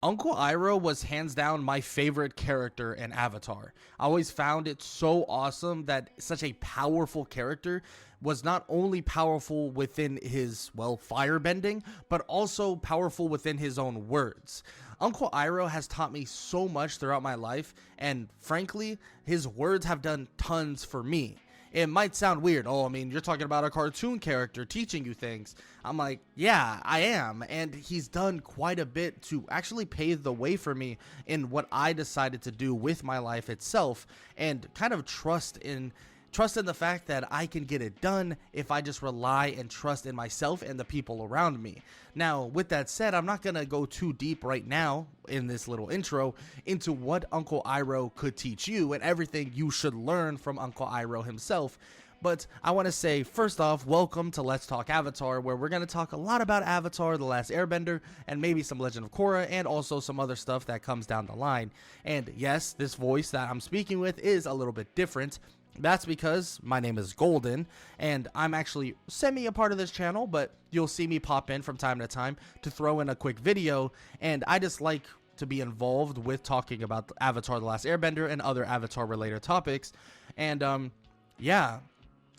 Uncle Iroh was hands down my favorite character in Avatar. I always found it so awesome that such a powerful character was not only powerful within his, well, firebending, but also powerful within his own words. Uncle Iroh has taught me so much throughout my life, and frankly, his words have done tons for me. It might sound weird. Oh, I mean, you're talking about a cartoon character teaching you things. I'm like, yeah, I am. And he's done quite a bit to actually pave the way for me in what I decided to do with my life itself, and kind of trust in the fact that I can get it done if I just rely and trust in myself and the people around me. Now, with that said, I'm not going to go too deep right now in this little intro into what Uncle Iroh could teach you and everything you should learn from Uncle Iroh himself. But I want to say, first off, welcome to Let's Talk Avatar, where we're going to talk a lot about Avatar The Last Airbender, and maybe some Legend of Korra, and also some other stuff that comes down the line. And yes, this voice that I'm speaking with is a little bit different. That's because my name is Golden, and I'm actually semi a part of this channel, but you'll see me pop in from time to time to throw in a quick video, and I just like to be involved with talking about Avatar The Last Airbender and other Avatar related topics. And yeah,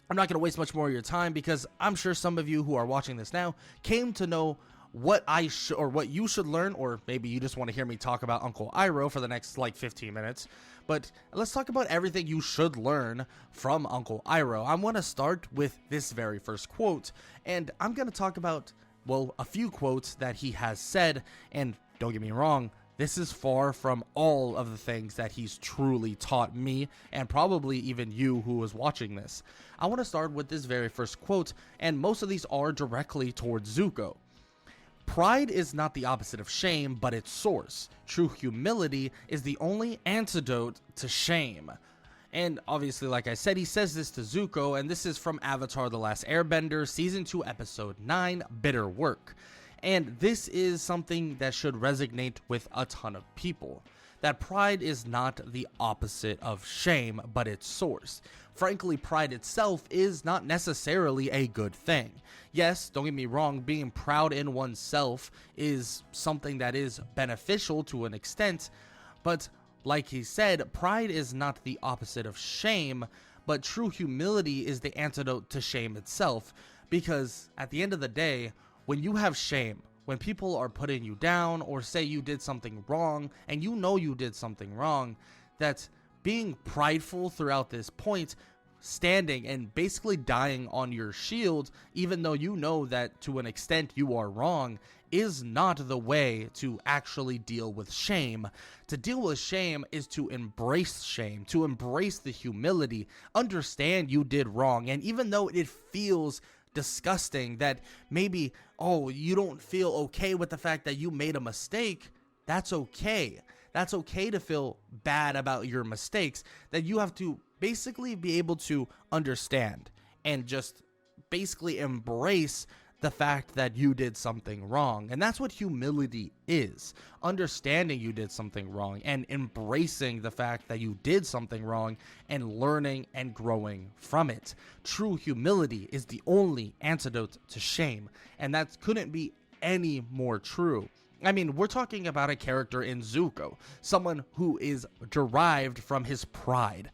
I'm not going to waste much more of your time, because I'm sure some of you who are watching this now came to know what what you should learn, or maybe you just want to hear me talk about Uncle Iroh for the next like 15 minutes. But let's talk about everything you should learn from Uncle Iroh. I want to start with this very first quote, and I'm going to talk about, well, a few quotes that he has said, and don't get me wrong, this is far from all of the things that he's truly taught me, and probably even you who is watching this. I want to start with this very first quote, and most of these are directly towards Zuko. Pride is not the opposite of shame, but its source. True humility is the only antidote to shame. And obviously, like I said, he says this to Zuko, and this is from Avatar The Last Airbender, Season 2, Episode 9, Bitter Work. And this is something that should resonate with a ton of people. That pride is not the opposite of shame, but its source. Frankly, pride itself is not necessarily a good thing. Yes, don't get me wrong, being proud in oneself is something that is beneficial to an extent, but like he said, pride is not the opposite of shame, but true humility is the antidote to shame itself, because at the end of the day, when you have shame, when people are putting you down or say you did something wrong and you know you did something wrong, that being prideful throughout this point, standing and basically dying on your shield, even though you know that to an extent you are wrong, is not the way to actually deal with shame. To deal with shame is to embrace shame, to embrace the humility, understand you did wrong, and even though it feels disgusting that maybe, oh, you don't feel okay with the fact that you made a mistake, that's okay. That's okay to feel bad about your mistakes, that you have to basically be able to understand and just basically embrace the fact that you did something wrong. And that's what humility is. Understanding you did something wrong and embracing the fact that you did something wrong and learning and growing from it. True humility is the only antidote to shame, and that couldn't be any more true. I mean, we're talking about a character in Zuko, someone who is derived from his pride,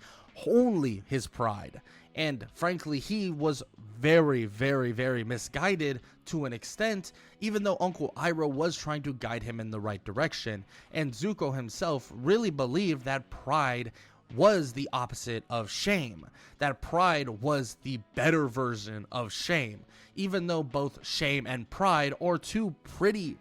only his pride. And frankly, he was very, very, very misguided to an extent, even though Uncle Iroh was trying to guide him in the right direction. And Zuko himself really believed that pride was the opposite of shame, that pride was the better version of shame, even though both shame and pride are two pretty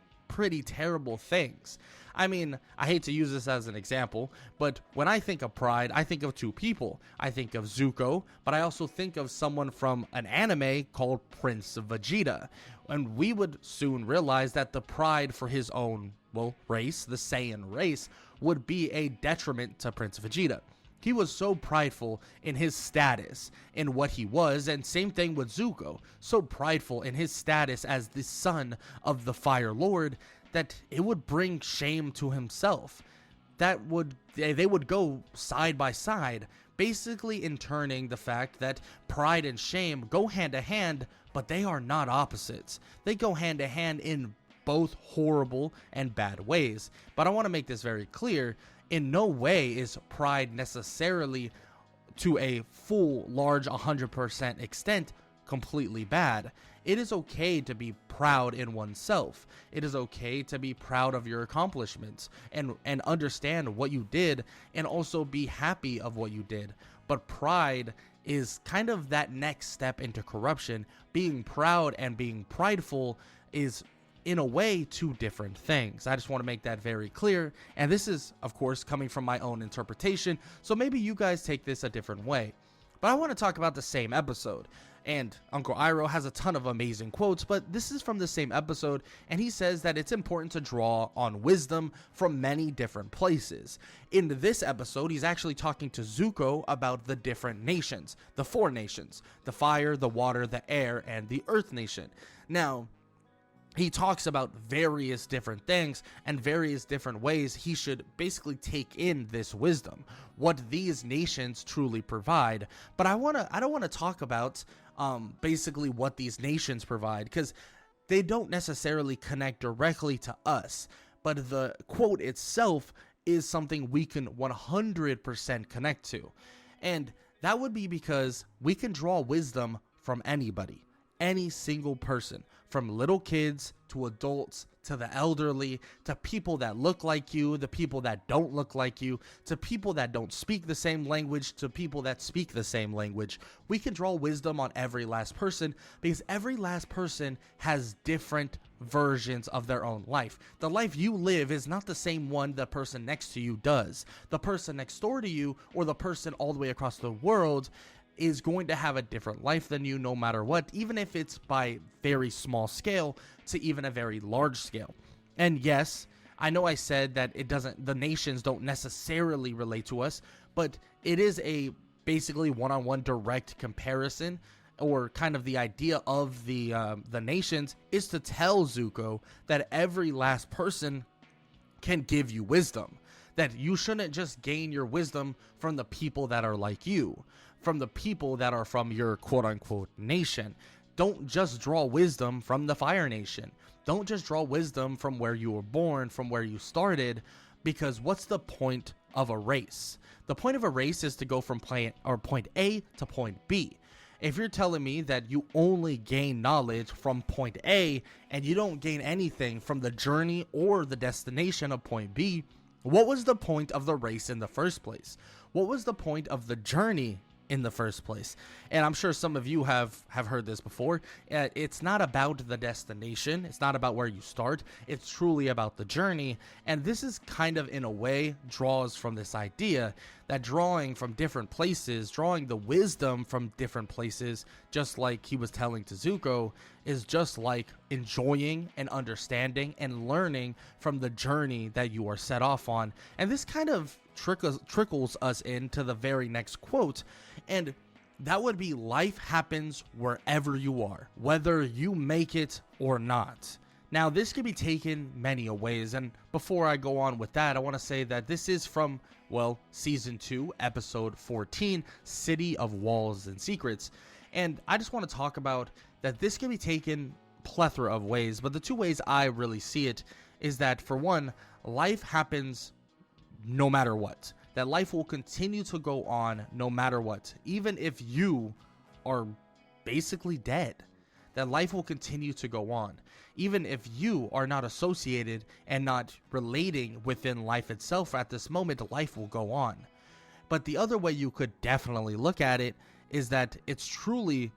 terrible things. I mean, I hate to use this as an example, but when I think of pride, I think of two people. I think of Zuko, but I also think of someone from an anime called Prince Vegeta. And we would soon realize that the pride for his own, well, race, the Saiyan race, would be a detriment to Prince Vegeta. He was so prideful in his status, in what he was, and same thing with Zuko, so prideful in his status as the son of the Fire Lord, that it would bring shame to himself. They would go side by side, basically interning the fact that pride and shame go hand to hand, but they are not opposites. They go hand to hand in both horrible and bad ways. But I want to make this very clear. In no way is pride necessarily to a full, large 100% extent completely bad. It is okay to be proud in oneself. It is okay to be proud of your accomplishments and understand what you did and also be happy of what you did. But pride is kind of that next step into corruption. Being proud and being prideful is in a way two different things. I just want to make that very clear. And this is, of course, coming from my own interpretation. So maybe you guys take this a different way. But I want to talk about the same episode. And Uncle Iroh has a ton of amazing quotes, but this is from the same episode, and he says that it's important to draw on wisdom from many different places. In this episode, he's actually talking to Zuko about the different nations, the 4 nations, the fire, the water, the air, and the earth nation. Now, he talks about various different things and various different ways he should basically take in this wisdom, what these nations truly provide. But I don't want to talk about basically what these nations provide, because they don't necessarily connect directly to us. But the quote itself is something we can 100% connect to. And that would be because we can draw wisdom from anybody. Any single person, from little kids to adults to the elderly to people that look like you, the people that don't look like you, to people that don't speak the same language, to people that speak the same language. We can draw wisdom on every last person because every last person has different versions of their own life. The life you live is not the same one the person next to you does. The person next door to you or the person all the way across the world is going to have a different life than you no matter what, even if it's by very small scale to even a very large scale. And yes, I know I said that the nations don't necessarily relate to us, but it is a basically one-on-one direct comparison, or kind of the idea of the nations is to tell Zuko that every last person can give you wisdom, that you shouldn't just gain your wisdom from the people that are like you, from the people that are from your quote-unquote nation. Don't just draw wisdom from the Fire Nation. Don't just draw wisdom from where you were born, from where you started, because what's the point of a race? The point of a race is to go from point A to point B. If you're telling me that you only gain knowledge from point A and you don't gain anything from the journey or the destination of point B, what was the point of the race in the first place? What was the point of the journey in the first place? And I'm sure some of you have heard this before. It's not about the destination. It's not about where you start. It's truly about the journey. And this is kind of, in a way, draws from this idea that drawing from different places, drawing the wisdom from different places, just like he was telling to Zuko, is just like enjoying and understanding and learning from the journey that you are set off on. And this kind of trickles us into the very next quote, and that would be, life happens wherever you are, whether you make it or not. Now, this can be taken many ways, and before I go on with that, I want to say that this is from, well, Season 2, Episode 14, City of Walls and Secrets, and I just want to talk about that this can be taken plethora of ways, but the 2 ways I really see it is that, for one, life happens no matter what. That life will continue to go on no matter what, even if you are basically dead. That life will continue to go on, even if you are not associated and not relating within life itself at this moment. Life will go on. But the other way you could definitely look at it is that it's truly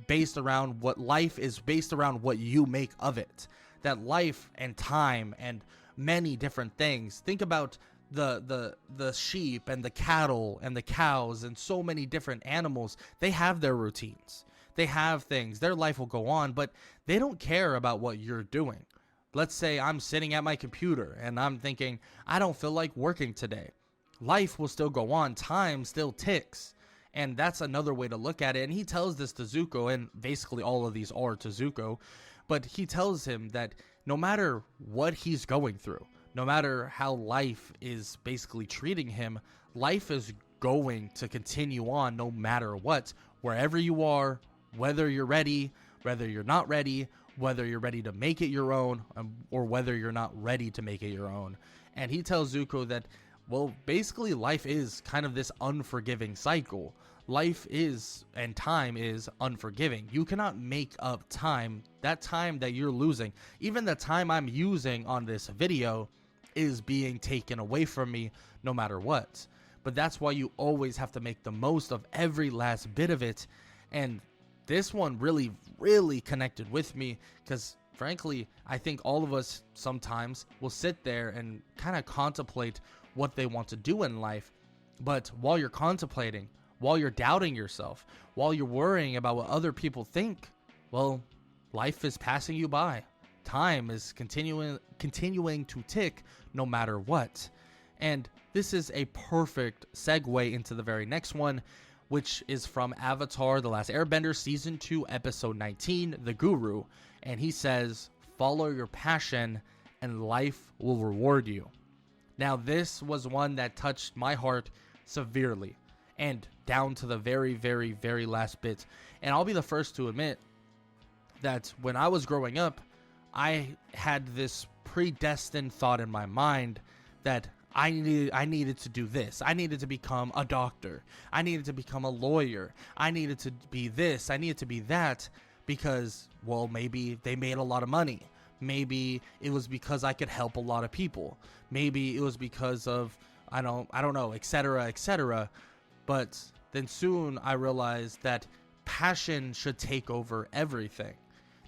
based around what life is, based around what you make of it. That life and time and many different things. Think about the sheep and the cattle and the cows and so many different animals. They have their routines. They have things. Their life will go on, but they don't care about what you're doing. Let's say I'm sitting at my computer and I'm thinking, I don't feel like working today. Life will still go on. Time still ticks. And that's another way to look at it. And he tells this to Zuko, and basically all of these are to Zuko, but he tells him that no matter what he's going through, no matter how life is basically treating him, life is going to continue on no matter what, wherever you are, whether you're ready, whether you're not ready, whether you're ready to make it your own, or whether you're not ready to make it your own. And he tells Zuko that, well, basically life is kind of this unforgiving cycle. Life is, and time is, unforgiving. You cannot make up time. That time that you're losing, even the time I'm using on this video, is being taken away from me no matter what. But that's why you always have to make the most of every last bit of it. And this one really connected with me, because frankly, I think all of us sometimes will sit there and kind of contemplate what they want to do in life. But while you're contemplating, while you're doubting yourself, while you're worrying about what other people think, well, life is passing you by. Time is continuing to tick no matter what. And this is a perfect segue into the very next one, which is from Avatar The Last Airbender Season 2, Episode 19, The Guru. And he says, follow your passion and life will reward you. Now, this was one that touched my heart severely, and down to the very last bit. And I'll be the first to admit that when I was growing up, I had this predestined thought in my mind that I needed to do this. I needed to become a doctor. I needed to become a lawyer. I needed to be this. I needed to be that, because, well, maybe they made a lot of money. Maybe it was because I could help a lot of people. Maybe it was because of, I don't know, etc., etc. But then soon I realized that passion should take over everything.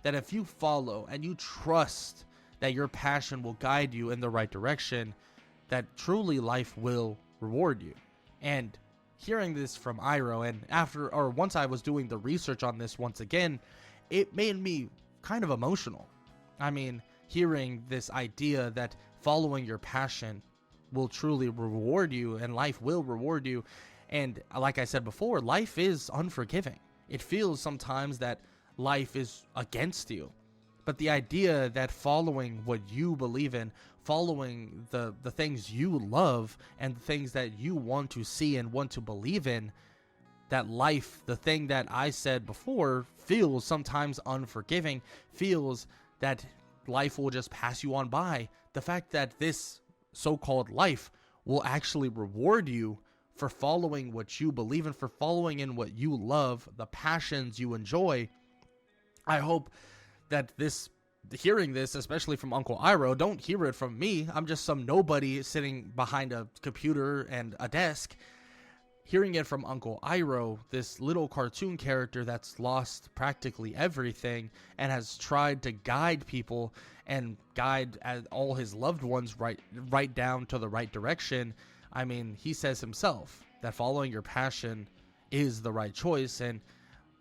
That if you follow and you trust that your passion will guide you in the right direction, that truly life will reward you. And hearing this from Iroh, and once I was doing the research on this once again, it made me kind of emotional. I mean, hearing this idea that following your passion will truly reward you and life will reward you. And like I said before, life is unforgiving. It feels sometimes that life is against you. But the idea that following what you believe in, following the things you love and the things that you want to see and want to believe in, that life, the thing that I said before, feels sometimes unforgiving, feels that life will just pass you on by. The fact that this so-called life will actually reward you for following what you believe in, for following in what you love, the passions you enjoy. I hope that hearing this, especially from Uncle Iroh, don't hear it from me. I'm just some nobody sitting behind a computer and a desk. Hearing it from Uncle Iroh, this little cartoon character that's lost practically everything and has tried to guide people and guide all his loved ones right down to the right direction. I mean, he says himself that following your passion is the right choice, and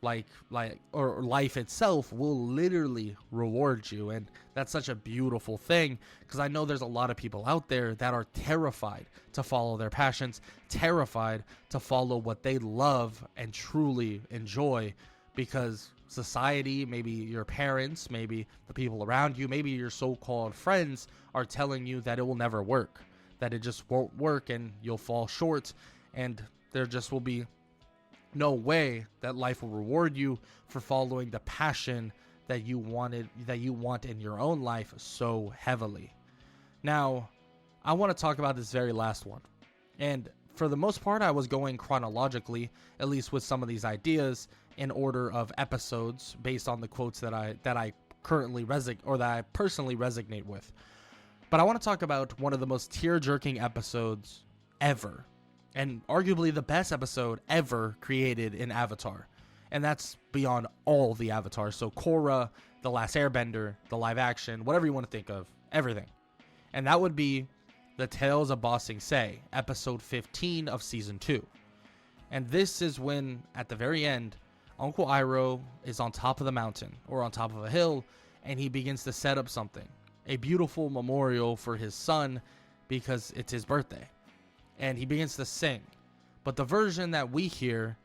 life itself will literally reward you. And that's such a beautiful thing, because I know there's a lot of people out there that are terrified to follow their passions, terrified to follow what they love and truly enjoy, because society, maybe your parents, maybe the people around you, maybe your so-called friends are telling you that it will never work, that it just won't work and you'll fall short, and there just will be no way that life will reward you for following the passion that you want in your own life so heavily. Now, I want to talk about this very last one. And for the most part, I was going chronologically, at least with some of these ideas, in order of episodes based on the quotes that I personally resonate with. But I want to talk about one of the most tear-jerking episodes ever, and arguably the best episode ever created in Avatar. And that's beyond all the Avatars. So Korra, The Last Airbender, the live action, whatever you want to think of, everything. And that would be The Tales of Ba Sing Se, episode 15 of season 2. And this is when, at the very end, Uncle Iroh is on top of the mountain, or on top of a hill, and he begins to set up something. A beautiful memorial for his son, because it's his birthday. And he begins to sing. But the version that we hear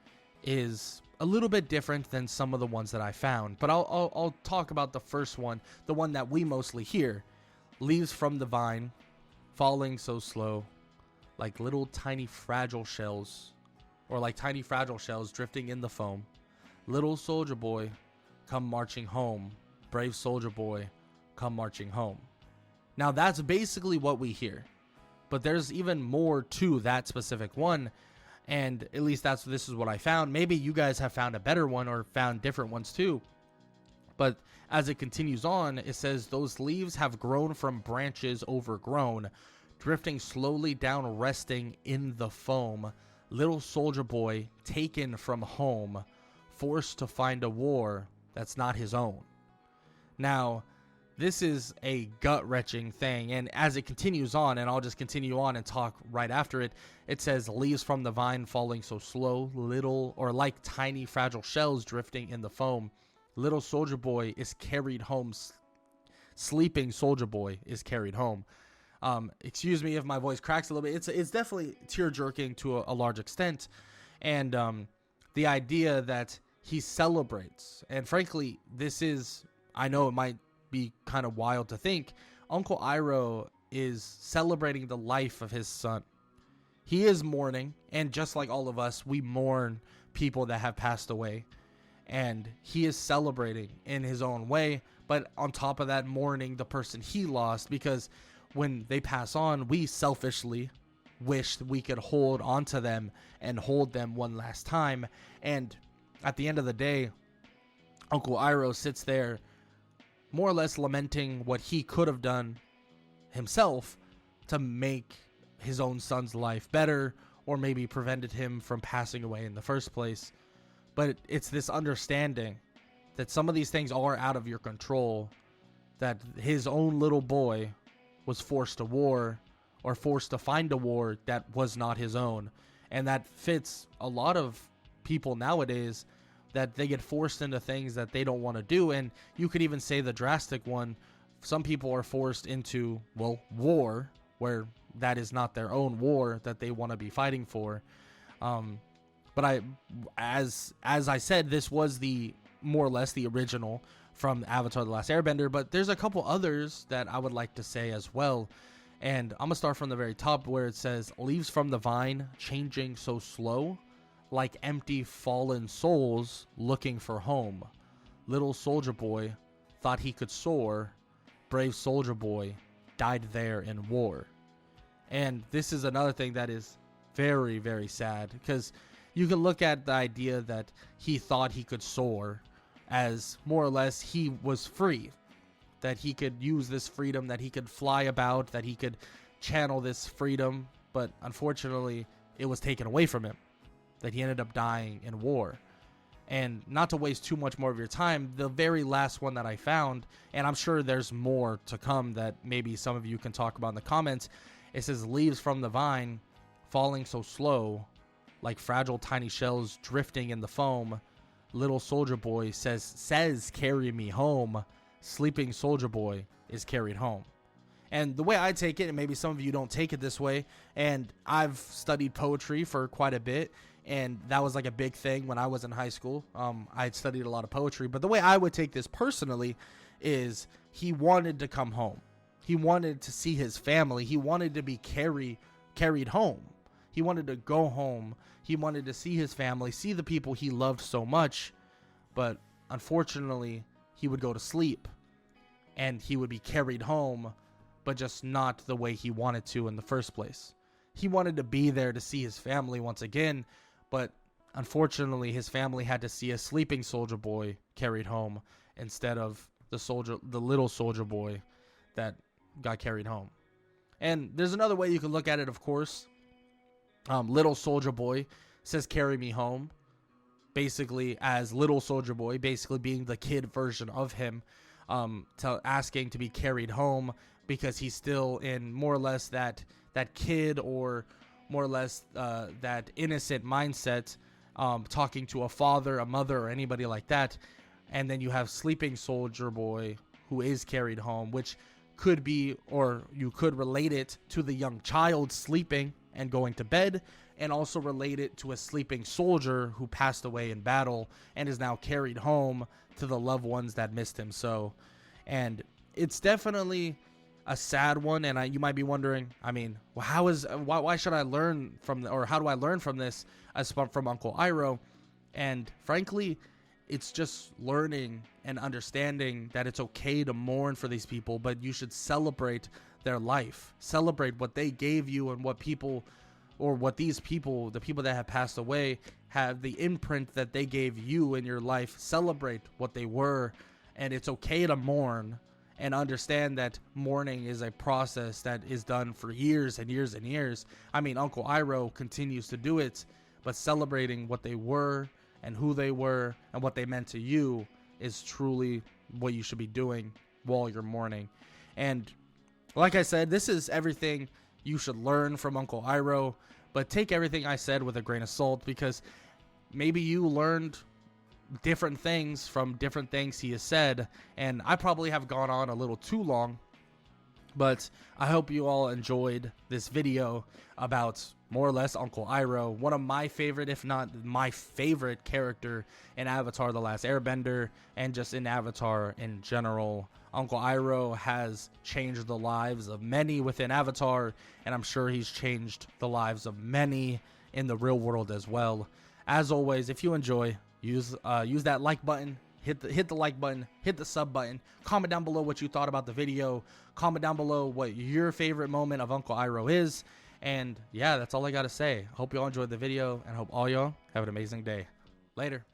is a little bit different than some of the ones that I found. But I'll talk about the first one, the one that we mostly hear. Leaves from the vine, falling so slow, like little tiny fragile shells, or like tiny fragile shells drifting in the foam. Little soldier boy, come marching home, brave soldier boy, come marching home. Now that's basically what we hear, but there's even more to that specific one, and at least this is what I found. Maybe you guys have found a better one or found different ones too. But as it continues on, it says, those leaves have grown from branches overgrown, drifting slowly down, resting in the foam. Little soldier boy taken from home, forced to find a war that's not his own. Now, this is a gut-wrenching thing, and as it continues on, and I'll just continue on and talk right after it, it says, leaves from the vine falling so slow, little, or like tiny fragile shells drifting in the foam. Little soldier boy is carried home. Sleeping soldier boy is carried home. Excuse me if my voice cracks a little bit. It's definitely tear-jerking to a large extent, and the idea that he celebrates, and frankly, this is, I know it might be kind of wild to think, Uncle Iroh is celebrating the life of his son. He is mourning, and just like all of us, we mourn people that have passed away, and he is celebrating in his own way, but on top of that, mourning the person he lost, because when they pass on, we selfishly wish we could hold onto them and hold them one last time. And at the end of the day, Uncle Iroh sits there more or less lamenting what he could have done himself to make his own son's life better, or maybe prevented him from passing away in the first place. But it's this understanding that some of these things are out of your control, that his own little boy was forced to war, or forced to find a war that was not his own. And that fits a lot of people nowadays, that they get forced into things that they don't want to do. And you could even say the drastic one, some people are forced into, well, war, where that is not their own war that they want to be fighting for. But as I said, this was the more or less the original from Avatar The Last Airbender, but there's a couple others that I would like to say as well. And I'm going to start from the very top, where it says, leaves from the vine changing so slow, like empty fallen souls looking for home. Little soldier boy thought he could soar, brave soldier boy died there in war. And this is another thing that is very, very sad, because you can look at the idea that he thought he could soar as more or less he was free, that he could use this freedom, that he could fly about, that he could channel this freedom, but unfortunately it was taken away from him, that he ended up dying in war. And not to waste too much more of your time, the very last one that I found, and I'm sure there's more to come that maybe some of you can talk about in the comments, it says, leaves from the vine falling so slow, like fragile tiny shells drifting in the foam. Little soldier boy says carry me home. Sleeping soldier boy is carried home. And the way I take it, and maybe some of you don't take it this way, and I've studied poetry for quite a bit, and that was like a big thing when I was in high school. I had studied a lot of poetry, but the way I would take this personally is he wanted to come home. He wanted to see his family. He wanted to be carried home. He wanted to go home. He wanted to see his family, see the people he loved so much, but unfortunately, he would go to sleep, and he would be carried home, but just not the way he wanted to in the first place. He wanted to be there to see his family once again, but unfortunately, his family had to see a sleeping soldier boy carried home instead of the little soldier boy that got carried home. And there's another way you can look at it, of course. Little soldier boy says carry me home, basically as little soldier boy, basically being the kid version of him, asking to be carried home because he's still in more or less that kid, or more or less that innocent mindset, talking to a father, a mother, or anybody like that. And then you have sleeping soldier boy who is carried home, which could be, or you could relate it to the young child sleeping and going to bed, and also relate it to a sleeping soldier who passed away in battle and is now carried home to the loved ones that missed him so. And it's definitely a sad one, and you might be wondering, I mean, why should I learn from, or how do I learn from this as from Uncle Iroh? And frankly, it's just learning and understanding that it's okay to mourn for these people, but you should celebrate their life, celebrate what they gave you, and what people, or what these people, the people that have passed away, have the imprint that they gave you in your life. Celebrate what they were, and it's okay to mourn, and understand that mourning is a process that is done for years and years and years. I mean, Uncle Iroh continues to do it, but celebrating what they were and who they were and what they meant to you is truly what you should be doing while you're mourning. And like I said, this is everything you should learn from Uncle Iroh, but take everything I said with a grain of salt, because maybe you learned different things from different things he has said, and I probably have gone on a little too long, but I hope you all enjoyed this video about more or less Uncle Iroh, one of my favorite, if not my favorite character in Avatar The Last Airbender, and just in Avatar in general. Uncle Iroh has changed the lives of many within Avatar, and I'm sure he's changed the lives of many in the real world as well. As always, if you enjoy, use that like button, hit the like button, hit the sub button, comment down below what you thought about the video, comment down below what your favorite moment of Uncle Iroh is, and yeah, that's all I gotta say. Hope you all enjoyed the video, and hope all y'all have an amazing day. Later.